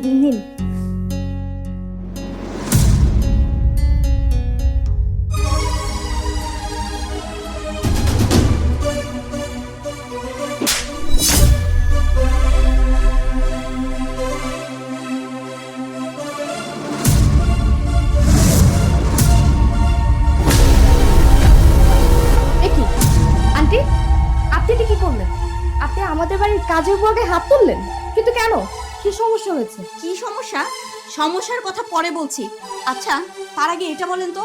নিন। আন্টি, আপনি এটা কি করলেন? আপনি আমাদের বাড়ির কাজের বুয়াকে হাত তুললেন, কিন্তু কেন? কি সমস্যা হয়েছে? কি সমস্যা? সমস্যার কথা পরে বলছি। আচ্ছা, তার আগে এটা বলেন তো,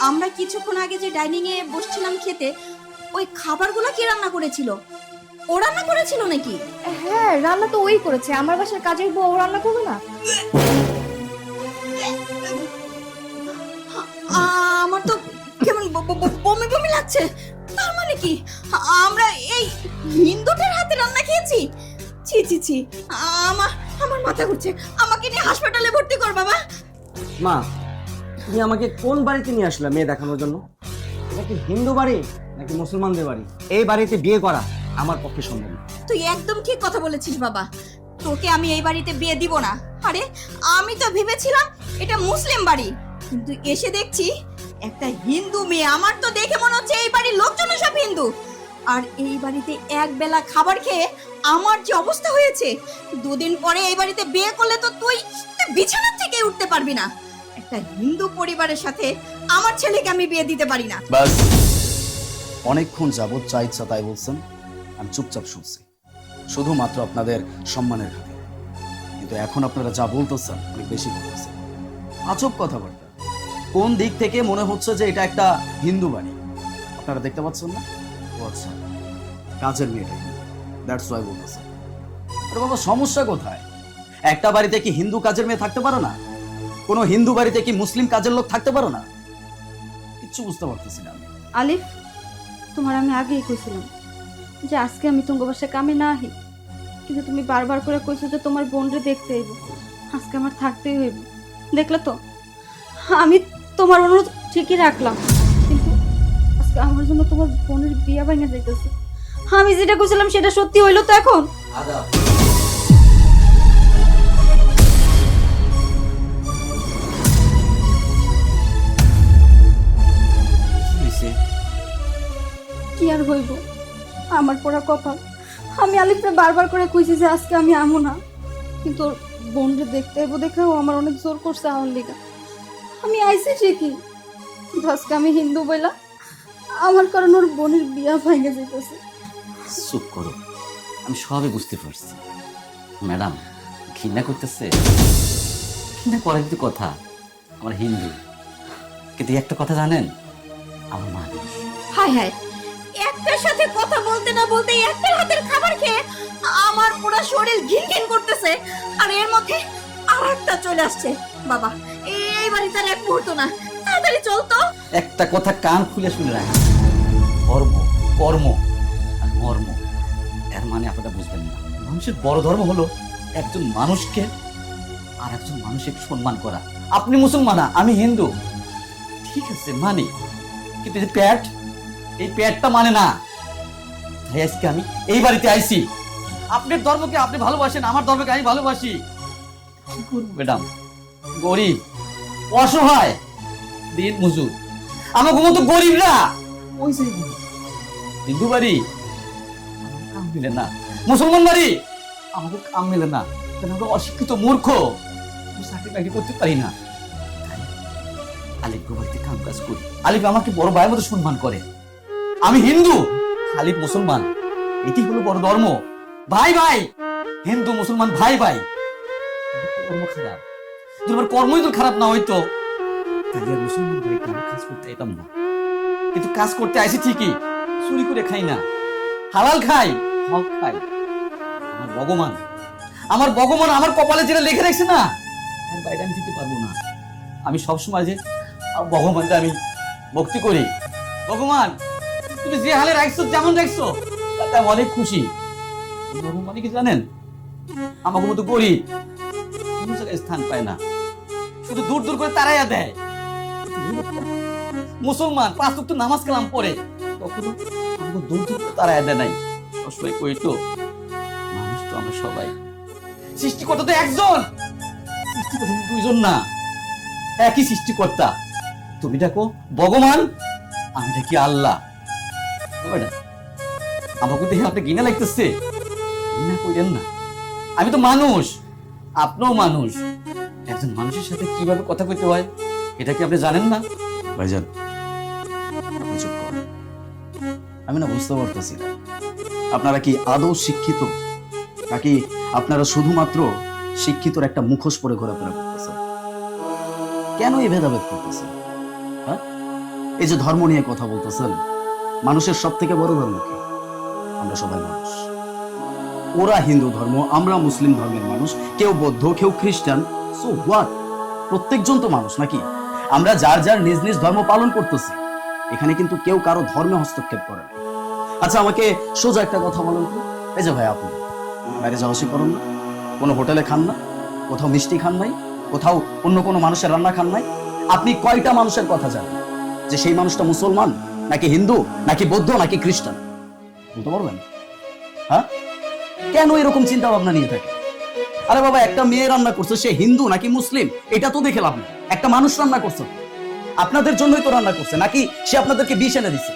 আমরা কিছুক্ষণ আগে যে ডাইনিং এ বসছিলাম খেতে, ওই খাবারগুলো কে রান্না করেছিল? ও রান্না করেছিল নাকি? হ্যাঁ, রান্না তো ওই করেছে। আমার বাসার কাজের বুয়া ও রান্না করবে না? আমার তো কেমন বমি বমি লাগছে। তার মানে কি আমরা এই হিন্দুদের হাতে রান্না খেয়েছি? ছি ছি ছি, আমার আমার মাথা ঘুরছে। আমাকে নিয়ে হাসপাতালে ভর্তি কর বাবা। মা, তুমি আমাকে কোন বাড়িতে নিয়ে আসলে মেয়ে দেখানোর জন্য? এটা কি হিন্দু বাড়ি নাকি মুসলমানদের বাড়ি? এই বাড়িতে বিয়ে করা আমার পক্ষে সম্ভব না। তুই একদম ঠিক কথা বলেছিস বাবা। তোকে আমি এই বাড়িতে বিয়ে দিব না। আরে আমি তো ভেবেছিলাম এটা মুসলিম বাড়ি, কিন্তু এসে দেখছি একটা হিন্দু মেয়ে। আমার তো দেখে মনে হচ্ছে এই বাড়ির লোকজন সব হিন্দু। আর এই বাড়িতে এক বেলা খাবার খেয়ে আমার যে অবস্থা হয়েছে, দুদিন পরে এই বাড়িতে বিয়ে করলে তো তুই বিছানা থেকে উঠতে পারবি না। একটা হিন্দু পরিবারের সাথে আমার ছেলেকে আমি বিয়ে দিতে পারি না। ব্যাস, অনেকক্ষণ যাবত যা ইচ্ছা তাই বলছেন, আমি চুপচাপ শুনছি, শুধুমাত্র আপনাদের সম্মানের খাতিরে। কিন্তু এখন আপনারা যা বলতেছেন অনেক বেশি বলতেছেন, আজব কথাবার্তা। কোন দিক থেকে মনে হচ্ছে যে এটা একটা হিন্দু বাড়ি? আপনারা দেখতে পাচ্ছেন না? ও আচ্ছা, কাজের মেয়েটা দ্যাটস ওয়াই বলতেছেন। আরে বাবা, সমস্যা কোথায়? একটা বাড়িতে কি হিন্দু কাজের মেয়ে থাকতে পারো না? কোনো হিন্দু বাড়িতে কি মুসলিম কাজের লোক থাকতে পারো না? কিচ্ছু বুঝতে পারতেছি না আমি। আলিফ, তোমার আমি আগেই কইছিলাম যে আজকে আমি তোমার বাসায় কামে না আহি, কিন্তু তুমি বারবার করে কইছো যে তোমার বোনরে দেখতে হইব। আজকে আমার থাকতেই হইব। দেখলে তো, আমি তোমার অনুরোধ ঠিকই রাখলাম, কিন্তু আজকে আমার জন্য তোমার বোনের বিয়া ভেঙে যাইতেছে। আমি যেটা কইছিলাম সেটা সত্যি হইলো তো এখন? কি আর হইব, আমার পড়া কপাল। আমি আলিফরে বারবার করে কইছি যে আজকে আমি আমো না, কিন্তু ওর বোনরে দেখতে হইব দেখেও আমার অনেক জোর করছে আমার লিগা। আমি আইছি ঠিকই, কিন্তু আজকে আমি হিন্দু বইলা আমার কারণে ওর বোনের বিয়া ভেঙে যেতেছে। চুপ করো, আমি সবই বুঝতে পারছি। ম্যাডাম ঘৃণা করতেছে, ঘৃণা করার কি কথা? আমার হিন্দু, কিন্তু একটা কথা জানেন, আমার মানুষ। হায় হায়, একটার সাথে কথা বলতে না বলতে একটার হাতের খাবার খেয়ে আমার পুরো শরীর ঘিন ঘিন করতেছে, আর এর মধ্যে আরেকটা চলে আসছে। বাবা, এই বাড়িতে আর এক মুহূর্ত না, তাড়াতাড়ি চল তো। একটা কথা কান খুলে শুনে রাখেন, কর্ম কর্ম আর মর্ম, এর মানে আপনারা বুঝবেন না। মানুষের বড় ধর্ম হলো একজন মানুষকে আর একজন মানুষকে সম্মান করা। আপনি মুসলমান, আমি হিন্দু, ঠিক আছে মানি, কিন্তু এই প্যাট, এই প্যাটটা মানে না। তাই আজকে আমি এই বাড়িতে আইছি। আপনার ধর্মকে আপনি ভালোবাসেন, আমার ধর্মকে আমি ভালোবাসি। কি করবো ম্যাডাম, গরিব অসহায় দিন মজুর, আমার মতো গরিবরা ওই যে হিন্দু বাড়ি কাম মিলে না, মুসলমান বাড়ি আমাকে কাম মিলে না, আমরা অশিক্ষিত মূর্খ, চাকরি বাকরি করতে পারি না। আলিফ বাড়িতে কাম কাজ করি, আলিফ আমাকে বড় ভাইয়ের মতো সম্মান করে। আমি হিন্দু, আলিফ মুসলমান, এটি হলো বড় ধর্ম। ভাই ভাই, হিন্দু মুসলমান ভাই ভাই। কর্ম খারাপ, তোমার কর্মই তো খারাপ না হইতো তাহলে আর মুসলমান বাড়িতে আমি কাজ করতে আইতাম না। কিন্তু কাজ করতে আইছি ঠিকই, চুরি করে খাই না, হালাল খাই, হক খাই। আমার ভগবান, আমার ভগবান আমার কপালে যেটা লিখে রাখছে না, এর বাইরে আমি দিতে পারবো না। আমি সবসময় যে ভগবানকে আমি ভক্তি করি। ভগবান, তুমি যে হালে রাখছো, যেমন রাখছো, তাতে আমি অনেক খুশি। ভগবান কি জানেন, আমাকে মতো গরিব কোনো জায়গায় স্থান পায় না, শুধু দূর দূর করে তারাইয়া দেয়। মুসলমান 5 ওয়াক্ত নামাজ কালাম পড়ে, কখনো আমাকে দূর দূর করে তারাইয়া দেয় নাই। সবসময় কই তো, মানুষ তো আমরা সবাই, সৃষ্টিকর্তা তো একজন, দুইজন না, একই সৃষ্টিকর্তা। তুমি দেখো ভগবান, আমি দেখি আল্লাহ। আমাকে দেখে আপনি ঘৃণা লাগতেছে? ঘৃণা করেন না, আমি তো মানুষ, আপনিও মানুষ। একজন মানুষের সাথে কিভাবে কথা কইতে হয় এটা কি আপনি জানেন না? ভাইজান আপনি চুপ করুন। আমি না বুঝতে পারতেছি না, আপনারা কি আদৌ শিক্ষিত, নাকি আপনারা শুধুমাত্র শিক্ষিতর একটা মুখোশ পরে ঘোরাফেরা করতেছেন? কেন এই ভেদাভেদ করতেছেন? হ্যাঁ, এই যে ধর্ম নিয়ে কথা বলতেছেন, মানুষের সব থেকে বড় ধর্ম কি? আমরা সবাই মানুষ। ওরা হিন্দু ধর্ম, আমরা মুসলিম ধর্মের মানুষ, কেউ বৌদ্ধ, কেউ খ্রিস্টান। So what? প্রত্যেকজন তো মানুষ নাকি? আমরা যার যার নিজ নিজ ধর্ম পালন করতেছি, এখানে কিন্তু কেউ কারো ধর্মে হস্তক্ষেপ করে না। আচ্ছা আমাকে সোজা একটা কথা বলুন তো, এই যে ভাই আপনি বাইরে যাওয়া আসি করেন না, কোনো হোটেলে খান না, কোথাও মিষ্টি খান নাই, কোথাও অন্য কোনো মানুষের রান্না খান নাই, আপনি কয়টা মানুষের কথা জানেন যে সেই মানুষটা মুসলমান নাকি হিন্দু নাকি বৌদ্ধ নাকি খ্রিস্টান? বলতে পারবেন? হ্যাঁ, কেন এরকম চিন্তা ভাবনা নিয়ে থাকে? আরে বাবা, একটা মেয়ে রান্না করছে, সে হিন্দু নাকি মুসলিম এটা তো দেখে লাভ নেই। একটা মানুষ রান্না করছে, আপনাদের জন্যই তো রান্না করছে, নাকি সে আপনাদেরকে বিষ এনে দিচ্ছে?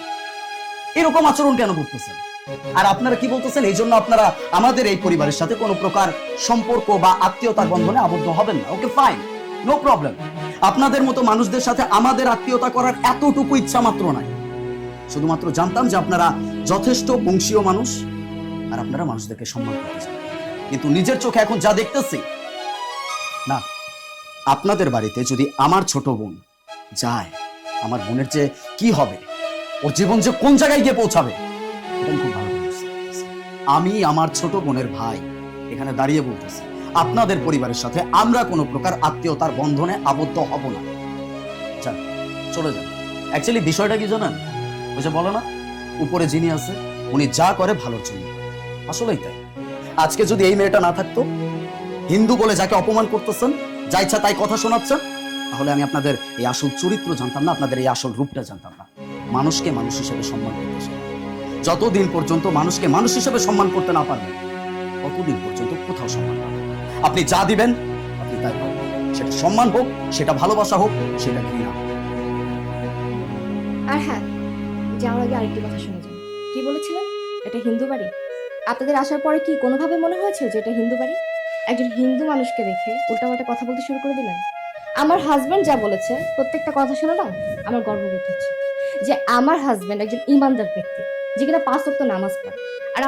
এরকম আচরণ কেন করতেছেন? আর আপনারা কি বলতেছেন এই জন্য আপনারা আমাদের এই পরিবারের সাথে কোনো প্রকার সম্পর্ক বা আত্মীয়তার বন্ধনে আবদ্ধ হবেন না? Okay fine, no problem. আপনাদের মতো মানুষদের সাথে আমাদের আত্মীয়তা করার এতটুকু ইচ্ছা মাত্র নাই। শুধুমাত্র জানতাম যে আপনারা যথেষ্ট বংশীয় মানুষ আর আপনারা মানুষদেরকে সম্মান করতে চান, কিন্তু নিজের চোখে এখন যা দেখতেছি না, আপনাদের বাড়িতে যদি আমার ছোট বোন যায়, আমার বোনের যে কি হবে, ওর জীবন যে কোন জায়গায় গিয়ে পৌঁছাবে, এটা আমি খুব ভালো করে বুঝতে পারতেছি। আমি আমার ছোট বোনের ভাই এখানে দাঁড়িয়ে বলতেছি, আপনাদের পরিবারের সাথে আমরা কোনো প্রকার আত্মীয়তার বন্ধনে আবদ্ধ হব না। যান, চলে যান। অ্যাকচুয়ালি বিষয়টা কি জানেন, ওই যে বলো না, উপরে যিনি আছে উনি যা করে ভালোর জন্য। আসলেই তাই। আজকে যদি এই মেয়েটা না থাকতো, হিন্দু বলে যাকে অপমান করতেছেন, যা ইচ্ছা তাই কথা শোনাচ্ছেন, তাহলে আমি আপনাদের এই আসল চরিত্র জানতাম না, আপনাদের এই আসল রূপটা জানতাম না। মানুষকে মানুষ হিসেবে সম্মান করতে শিখুন। যতদিন পর্যন্ত মানুষকে মানুষ হিসেবে সম্মান করতে না পারবেন, ততদিন পর্যন্ত কোথাও সম্মান পাবেন না। আপনি যা দিবেন আপনি তাই পাবেন, সেটা সম্মান হোক, সেটা ভালোবাসা হোক, সেটা ঘৃণা হোক। আর হ্যাঁ, যাওয়ার আগে আরেকটি কথা শুনে যান। কি বলেছিলেন এটা হিন্দু বাড়ি? আপনাদের আসার পরে কি কোনোভাবে মনে হয়েছে যে এটা হিন্দু বাড়ি? একজন হিন্দু মানুষকে দেখে উল্টাপাল্টা কথা বলতে শুরু করে দিলেন। আমার হাজবেন্ড যা বলেছে প্রত্যেকটা কথা শুনে না আমার গর্ববোধ হচ্ছে যে আমার হাজবেন্ড একজন ইমানদার ব্যক্তি, যে কিনা 5 ওয়াক্ত নামাজ পড়ে। আর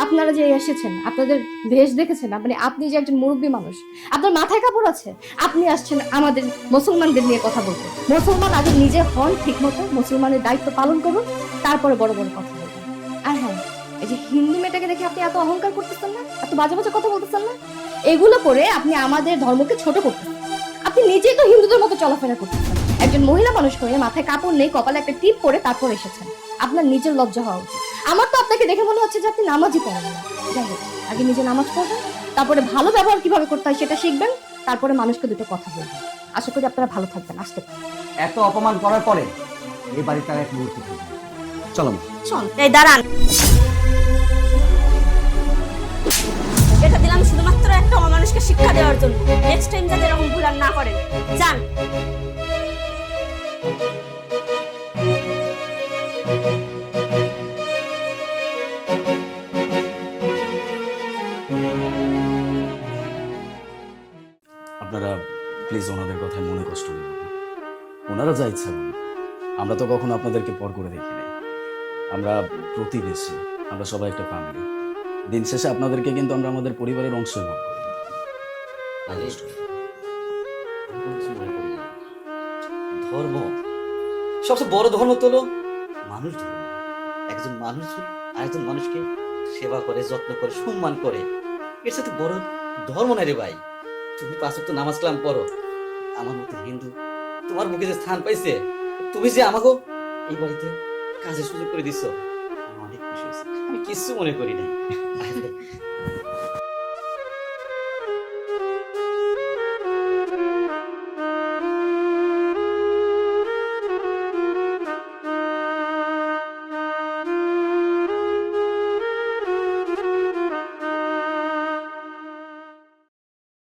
আপনারা যে এসেছেন, আপনাদের দেশ দেখেছেন, আপনি যে একজন মুরব্বী মানুষ, আপনার মাথায় কাপড় আছে, আপনি আসছেন আমাদের মুসলমানদের নিয়ে কথা বলতে। মুসলমান আগে নিজে হন ঠিক মতো, মুসলমানের দায়িত্ব পালন করুন, তারপরে বড় বড় কথা বলবেন। আর হ্যাঁ, এই যে হিন্দু মেয়েটাকে দেখে আপনি এত অহংকার করতেছেন না, এত বাজে বাজে কথা বলতেছেন না, এগুলো করে আপনি আমাদের ধর্মকে ছোট করতেছেন। আপনি নিজেই তো হিন্দুদের মতো চলাফেরা করতেছেন। একজন মহিলা মানুষ হয়ে মাথায় কাপড় নেই, কপালে একটা টিপ পরে তারপর এসেছেন। আপনার নিজের লজ্জা হওয়া উচিত। আমার তো আপনাকে দেখে মনে হচ্ছে যে আপনি নামাজই পড়েন না। যাই হোক, আগে নিজে নামাজ পড়বেন, তারপরে ভালো ব্যবহার কিভাবে করতে হয় সেটা শিখবেন, তারপরে মানুষকে দুটো কথা বলবেন। আশা করি আপনারা ভালো থাকবেন। আসতে পারেন। এত অপমান করার পরে এই বাড়িতে আর এক মুহূর্ত থাকবে না। চলো মা। চল, এই দাঁড়ান। এটা দিলাম শুধুমাত্র একটা অমানুষকে শিক্ষা দেওয়ার জন্য। নেক্সট টাইম যাতে এরকম ভুল আর না করেন। যান। আপনারা প্লিজ ওনাদের কথায় মনে কষ্ট নেবেন না। ওনারা যা ইচ্ছা বলুন, আমরা তো কখনো আপনাদেরকে পর করে দেখি নাই। আমরা প্রতিবেশী, আমরা সবাই একটা ফ্যামিলি। দিন শেষে আপনাদেরকে কিন্তু আমরা আমাদের পরিবারের অংশ মনে করি। ধর্ম, সবচেয়ে বড় ধর্ম তো হলো মানুষ ধর্ম। একজন মানুষ আরেকজন মানুষকে সেবা করে, যত্ন করে, সম্মান করে, এর সাথে বড় ধর্ম নাই রে ভাই। তুমি 5 ওয়াক্ত নামাজ কালাম পড়ো, আমার মতো হিন্দু তোমার মুখে যে স্থান পাইছে, তুমি যে আমাকে এই বাড়িতে কাজের সুযোগ করে দিছো, আমার অনেক খুশি হয়েছে। আমি কিচ্ছু মনে করি নাই।